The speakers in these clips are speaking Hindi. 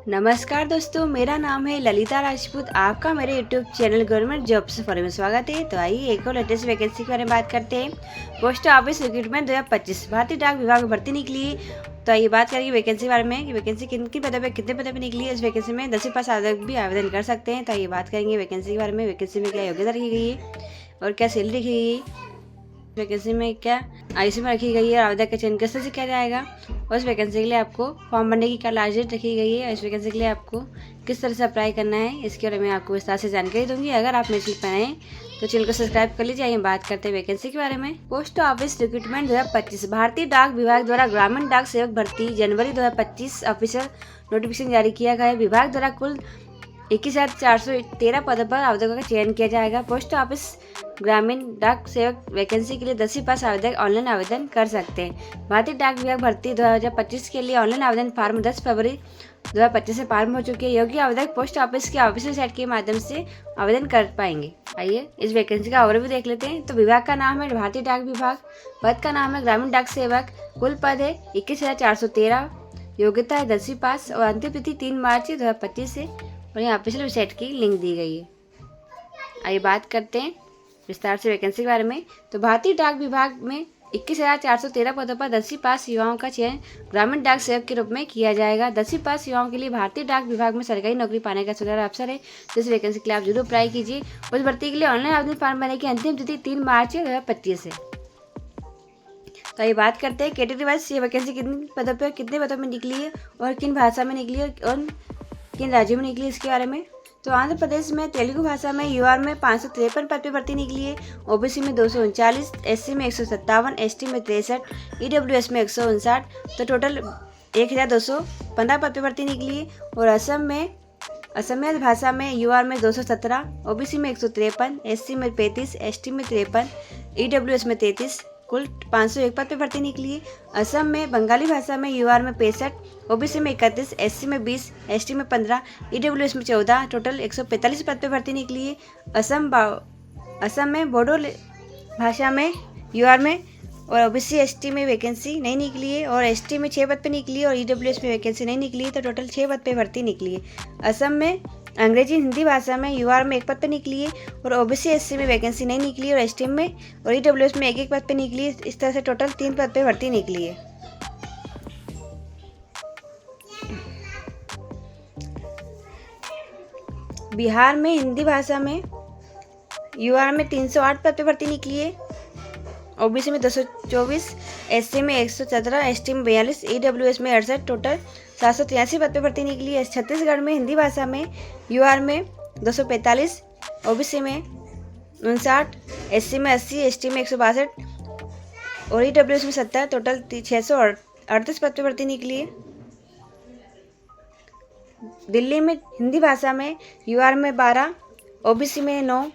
नमस्कार दोस्तों, मेरा नाम है ललिता राजपूत। आपका मेरे YouTube channel government jobs for में स्वागत है। तो आइए एक और लेटेस्ट वैकेंसी के बारे में बात करते हैं। पोस्ट ऑफिस रिक्रूटमेंट 2025 भारतीय डाक विभाग में भर्ती निकली है। तो आइए बात करेंगे वैकेंसी के बारे में कि वैकेंसी किन किन पदों पे कितने पदों पे निकली है। इस वैकेंसी में 10वीं पास आवेदक भी आवेदन कर सकते हैं। तो आइए बात करेंगे वैकेंसी के बारे में। वैकेंसी में क्या योग्यता रखी गई है और क्या सैलरी रखी गई है, वैकेंसी में क्या आयु में रखी गई है, आवेदक का चयन किस तरह से किया जाएगा, और इस वैकेंसी के लिए आपको फॉर्म भरने की क्या लास्ट डेट रखी गई है, और इस वैकेंसी के लिए आपको किस तरह से अप्लाई करना है, इसके बारे में आपको विस्तार से जानकारी दूंगी। अगर आप मेरे चैनल पर आए तो चैनल को सब्सक्राइब कर लीजिए। आइए बात करते हैं वैकेंसी के बारे में। पोस्ट ऑफिस रिक्रूटमेंट 2025 भारतीय डाक विभाग द्वारा ग्रामीण डाक सेवक भर्ती जनवरी 2025 ऑफिशियल नोटिफिकेशन जारी किया गया है। विभाग द्वारा कुल 21,413 पदों पर आवेदकों का चयन किया जाएगा। पोस्ट ऑफिस ग्रामीण डाक सेवक वैकेंसी के लिए 10वीं पास आवेदक ऑनलाइन आवेदन कर सकते हैं। भारतीय डाक विभाग भर्ती 2025 के लिए ऑनलाइन आवेदन फॉर्म 10 फरवरी 2025 से प्रारंभ हो चुकी है। योग्य आवेदक पोस्ट ऑफिस के ऑफिशियल साइट के माध्यम से आवेदन कर पाएंगे। आइए इस वैकेंसी का ओवरव्यू देख लेते हैं। तो विभाग का नाम है भारतीय डाक विभाग, पद का नाम है ग्रामीण डाक सेवक, कुल पद है 21,413, योग्यता है 10वीं पास और अंतिम तिथि 3 मार्च 2025 से, और यहाँ ऑफिशियल वेबसाइट की लिंक दी गई है। आइए बात करते हैं विस्तार से वैकेंसी के बारे में। तो भारतीय डाक विभाग में 21,413 पदों पर 10वीं पास युवाओं का चयन ग्रामीण डाक सेवक के रूप में किया जाएगा। 10वीं पास युवाओं के लिए भारतीय डाक विभाग में सरकारी नौकरी पाने का सुनहरा अवसर है। तो इस वैकेंसी के लिए आप जरूर अप्लाई कीजिए। उस भर्ती के लिए ऑनलाइन आवेदन फॉर्म भरने की अंतिम तिथि 3 मार्च 2025 है। तो ये बात करते हैं कैटेगरी वाइज ये वैकेंसी कितने पदों में निकली है और किन भाषा में निकली है और किन राज्यों में निकली, इसके बारे में। तो आंध्र प्रदेश में तेलुगु भाषा में यूआर में 553 पद पे भर्ती निकली है। ओबीसी में 239, एससी में 157, एसटी में 63, ईडब्ल्यूएस में 159, तो टोटल 1,215 पद पे भर्ती निकली है। और असमिया भाषा में यूआर में 217, ओबीसी में 153, एससी में 35, एसटी में 53, ईडब्ल्यूएस में 33, कुल 501 पद पे भर्ती निकली है। असम में बंगाली भाषा में यूआर में 65, ओबीसी में 31, एससी में 20, एसटी में 15, ईडब्ल्यूएस में 14, टोटल 145 पद पे भर्ती निकली है। असम में बोडो भाषा में यूआर में और ओबीसी एसटी में वैकेंसी नहीं निकली है, और एसटी में 6 पद पे निकली है, और ईडब्ल्यूएस में वैकेंसी नहीं निकली है, तो टोटल 6 पद पे भर्ती निकली है। असम में अंग्रेजी हिंदी भाषा में यूआर में 1 पद पे निकली है, और ओबीसी एससी में वैकेंसी नहीं निकली है, और एसटी में और ईडब्ल्यूएस में 1-1 पद पे निकली है। इस तरह से टोटल 3 पद पे भर्ती निकली है। बिहार में हिंदी भाषा में यूआर में 308 पद पे भर्ती निकली है, ओबीसी में 224, एससी में 117, एसटी में 42, ईडब्ल्यूएस में 68, टोटल 783 पद पे भर्ती निकली है। छत्तीसगढ़ में हिंदी भाषा में यूआर में 245, ओबीसी में 59, एससी में 80, एसटी में 162 और ईडब्ल्यूएस में 70, टोटल 638 पद पे भर्ती निकली है। दिल्ली में हिंदी भाषा में यूआर में 12, ओबीसी में 9,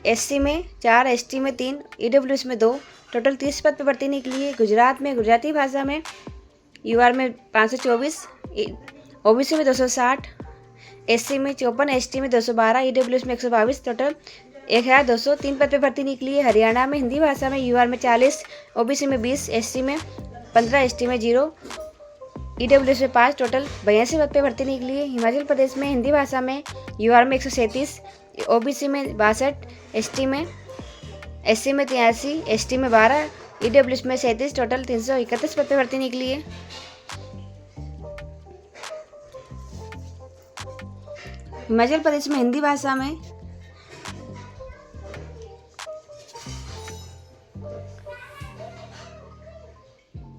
एससी में 4, एसटी में 3, ईडब्ल्यूएस में 2, टोटल 30 पद पे भर्ती निकली है। गुजरात में गुजराती भाषा में यूआर में 524, ओबीसी में 260, एससी में 54, एसटी में 212, ईडब्ल्यूएस में 122, टोटल 1,203 पद पे भर्ती निकली है। हरियाणा में हिंदी भाषा में यूआर में 40, ओबीसी में 20, एससी में 15, एसटी में 0, ईडब्ल्यूएस में 5, टोटल 82 पद पे भर्ती निकली है। हिमाचल प्रदेश में हिंदी भाषा में यूआर में 137, ओबीसी में 62, एससी में 83, एसटी में 12, ईडब्ल्यूएस में 37, टोटल 331 पद पे भर्ती निकली है। हिमाचल प्रदेश में हिंदी भाषा में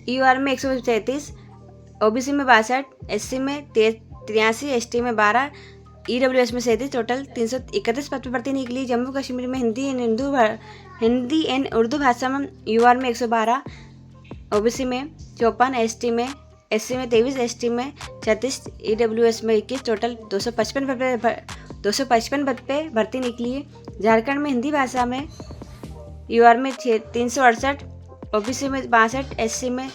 यूआर में 133, ओबीसी में 62, एससी में 83, एसटी में 12, ईडब्ल्यूएस में 37, टोटल 331 पद पे भर्ती निकली। जम्मू कश्मीर में हिंदी एंड उर्दू भाषा में यूआर में 112, ओबीसी में 54, एससी में 23, एसटी में 36, ईडब्ल्यूएस में 21, टोटल 255 पद पे भर्ती निकली है। झारखंड में हिंदी भाषा में यूआर में 368, ओबीसी में 62, एससी में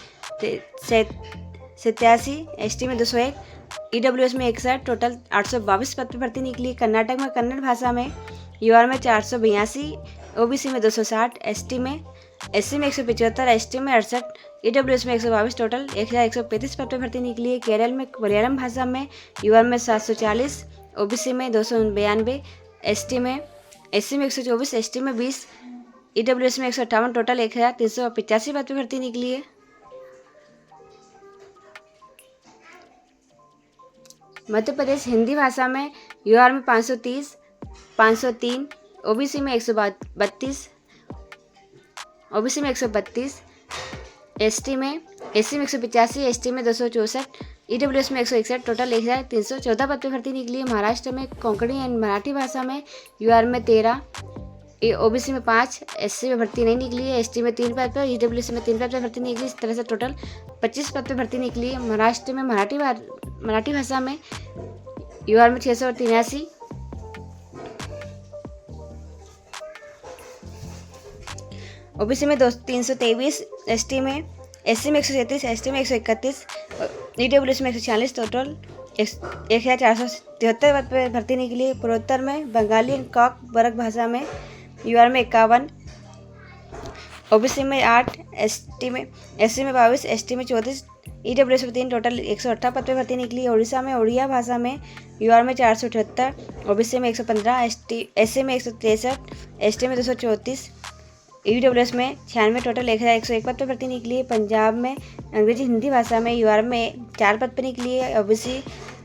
87, एसटी में 201, ईडब्ल्यूएस में 61, टोटल 822 पद पे भर्ती निकली। कर्नाटक में कन्नड़ भाषा में यूआर में 482, ओबीसी में 260, एसटी में SC में 175, ST में 68, EWS में 122, टोटल 1135 पद पर भर्ती निकली है। केरल में मलयालम भाषा में UR में 740, OBC में 292, SC में 124, ST में 20, EWS में 158, टोटल 1385 पद पर भर्ती निकली है। मध्य प्रदेश हिंदी भाषा में UR में 530, 503, OBC में 132, OBC में 132, SC में 185, ST में 264, EWS में 161, टोटल 1314 पद पर भर्ती निकली है। महाराष्ट्र में कोंकणी एंड मराठी भाषा में UR में 13, OBC में 5, SC में भर्ती नहीं निकली है। ST में 3 पद पर, EWS में 3 पद पर भर्ती निकली। इस तरह से टोटल 25 पद पर भर्ती निकली है। महाराष्ट्र में मराठी भाषा में UR में 683, OBC में 323, SC में 137, ST में 131, EWS में 146, टोटल 1473 पद पर भर्ती निकली है। पूर्वोत्तर में बंगाली एंड कॉक वर्ग भाषा में UR में 51, OBC में 8, SC में 22, ST में 34, EWS में 3, टोटल 118 पद पर भर्ती निकली है। उड़ीसा में उड़िया भाषा में UR में 478, OBC में 115, SC में 163, ST में 234, EWS में 96, टोटल 1101 पद पर भर्ती निकली है। पंजाब में अंग्रेजी हिंदी भाषा में UR में 4 पद पर निकली है। OBC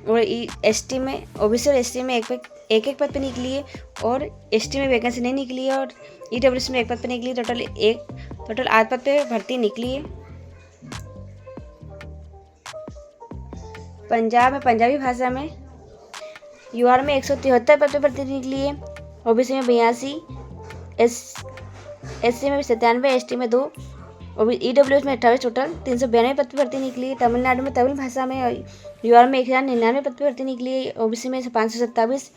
और ST में OBC और SC में एक पद पर निकली है और ST में वैकेंसी नहीं निकली है और EWS में 1 पद पर निकली है। टोटल 8 पद पर भर्ती निकली है। पंजाब में पंजाबी भाषा में UR में 173 पद पर भर्ती निकली है। OBC में 82, SC में 97, ST में 2, EWS में 28, टोटल 392 पद पर भर्ती निकली है। तमिलनाडु में तमिल भाषा में UR में 1099 पद पर भर्ती निकली है। OBC में 527,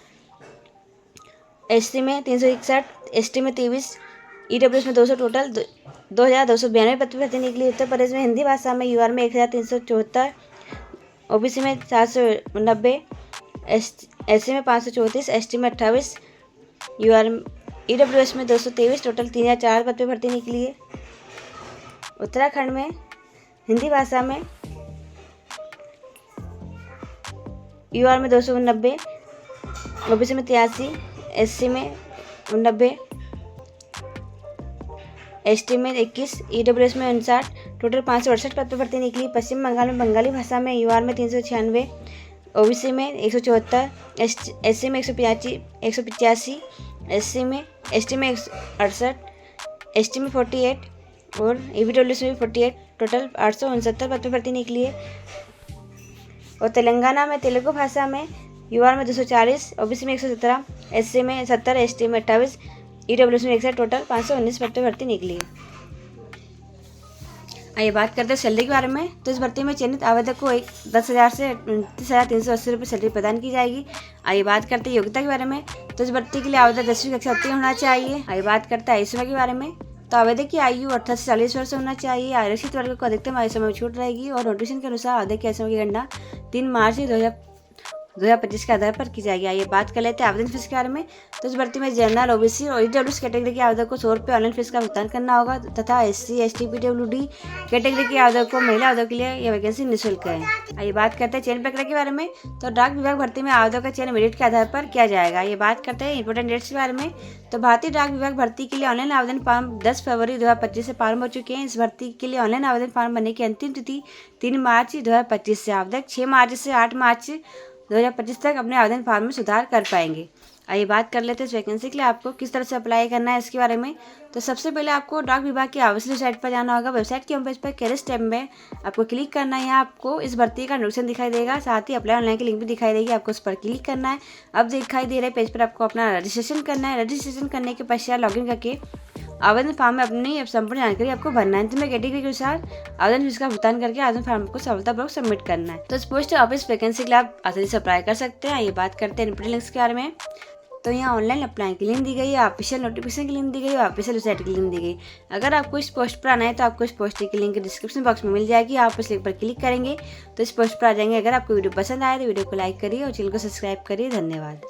SC में 361, ST में 23, EWS में 200, टोटल 2292 पद पर भर्ती निकली। उत्तर प्रदेश में हिंदी भाषा में UR में 1374, OBC में 790, SC में 534, ST में 28, EWS में 223, टोटल 3004 पद पर भर्ती निकली है। उत्तराखंड में हिंदी भाषा में UR में 290, OBC में 83, SC में 90, ST में 21, EWS में 59, टोटल 568 पद पर भर्ती निकली। पश्चिम बंगाल में बंगाली भाषा में UR में 396, OBC में 174, SC में 185, ST में 168, ST में 48 और EWS में 48, टोटल 869 पद पर भर्ती निकली है। और तेलंगाना में तेलुगु भाषा में UR में 240, OBC में 117, SC में 70, ST में 28, EWS में 61, टोटल 519 पद पर भर्ती निकली है। आइए बात करते हैं सैलरी के बारे में। तो इस भर्ती में चयनित आवेदक को 10,000 से 29,380 रुपये सैलरी प्रदान की जाएगी। आइए बात करते हैं योग्यता के बारे में। तो इस भर्ती के लिए आवेदक 10वीं कक्षा उत्तीर्ण होना चाहिए। आइए बात करते हैं आयु सीमा के बारे में। तो आवेदक की आयु 18 से 40 वर्ष होना चाहिए। आरक्षित वर्ग को अधिकतम आयु समय में छूट रहेगी और नोटिफिकेशन के अनुसार आवेदक की आयु सीमा की गणना 3 मार्च 2025 के आधार पर की जाएगी। आइए बात कर लेते हैं आवेदन फीस के बारे में। तो इस भर्ती में जनरल, OBC और EWS कैटेगरी के आवेदक को 100 रुपये ऑनलाइन फीस का भुगतान करना होगा तथा SC, ST, PWD कैटेगरी के आवेदक को महिला आवेदक के लिए यह वैकेंसी निःशुल्क है। आइए बात करते हैं चयन प्रक्रिया के बारे में। तो डाक विभाग भर्ती में आवेदक का चयन मेरिट के आधार पर किया जाएगा। ये बात करते हैं इंपोर्टेंट डेट्स के बारे में। तो भारतीय डाक विभाग भर्ती के लिए ऑनलाइन आवेदन फॉर्म 10 फरवरी 2025 से प्रारंभ हो चुके हैं। इस भर्ती के लिए ऑनलाइन आवेदन फॉर्म भरने की अंतिम तिथि 3 मार्च 2025 से। आवेदक 6 मार्च से 8 मार्च 2025 तक अपने आवेदन फॉर्म में सुधार कर पाएंगे। आइए बात कर लेते हैं इस वैकेंसी के लिए आपको किस तरह से अप्लाई करना है इसके बारे में। तो सबसे पहले आपको डाक विभाग की ऑफिशियल साइट पर जाना होगा। वेबसाइट के होम पेज पर कैरियर टैब में आपको क्लिक करना है। यहाँ आपको इस भर्ती का नोटिफिकेशन दिखाई देगा, साथ ही अप्लाई ऑनलाइन की लिंक भी दिखाई देगी। आपको उस पर क्लिक करना है। अब दिखाई दे रहे पेज पर आपको अपना रजिस्ट्रेशन करना है। रजिस्ट्रेशन करने के पश्चात लॉगिन करके आवेदन फॉर्म में अपनी संपूर्ण जानकारी आपको भरना है। में कैटेगरी के अनुसार आवेदन फीस का भुगतान करके आवेदन फॉर्म को सफलतापूर्वक सबमिट करना है। तो इस पोस्ट ऑफिस वैकेंसी के लिए आप आसानी से अप्लाई कर सकते हैं। ये बात करते हैं इंपोर्टेंट लिंक्स के बारे में। तो यहाँ ऑनलाइन अप्लाई की लिंक दी गई है, ऑफिशियल नोटिफिकेशन की लिंक दी गई है, ऑफिशियल वेबसाइट की लिंक दी गई। अगर आपको इस पोस्ट पर आना है तो आपको इस पोस्ट की लिंक डिस्क्रिप्शन बॉक्स में मिल जाएगी। आप इस लिंक पर क्लिक करेंगे तो इस पोस्ट पर आ जाएंगे। अगर आपको वीडियो पसंद आए तो वीडियो को लाइक करिए और चैनल को सब्सक्राइब करिए। धन्यवाद।